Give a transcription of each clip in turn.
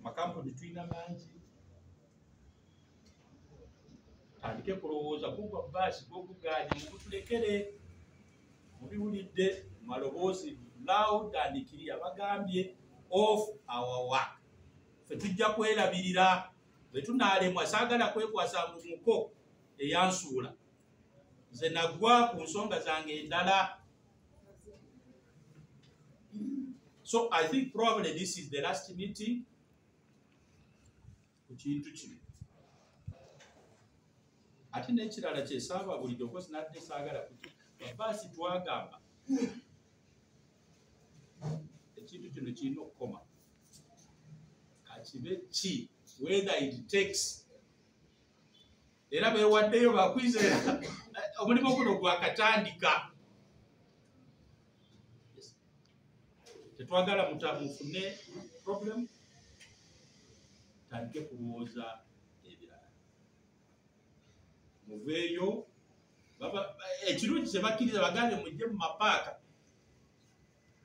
makampuni tulina mangi tandike kulowooza kuba baasi gwokugaanye mukutulekere mubiwulidde maloboozi loud and clear bagambye off our work fe tujja kwerabirira bwe tunaalemwa saagala kwekwasa muko eyansuula nze nagwa ku nsonga zange endala. So I think probably this is the last meeting ku kintu kino. Ate n'ekirala kyesaaba bulijjo ko sinadde saagala babaasi twagamba ekintu kino kirina okukoma kakibe ki whether it takes era beewaddeyo bakwizeera omulimu guno gwakatandika. Tetwagala mufune problem tandike kulowooza ebirala muveeyo ekirungi kyebakkiriza bagambe mujje mu mapaaka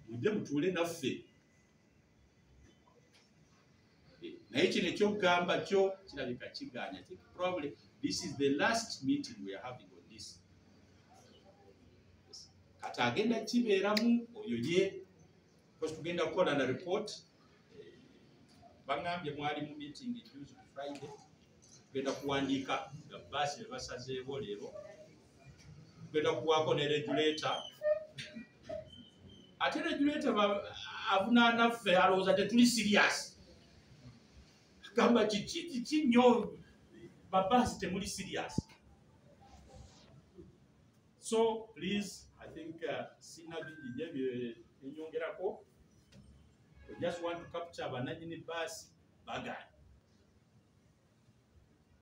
mujje mutuule naffe naye kino ekyokugamba kyo kirabika kigaanya. Probably this is the last meeting we are having on this. Kati agenda kibeeramu oyo ye because tugenda kukola na report. Bangambye mwali mu meeting Tuesday Friday tugenda kuwandiika baasi bebasazeewo leero tugenda kuwaako ne regulator ate regulator avunaana ffe alowooza tetuli serious agamba kiki nnyo babaasi temuli serious. So please I think sina bingi enyongerako. We just want to capture abananyini baasi baganye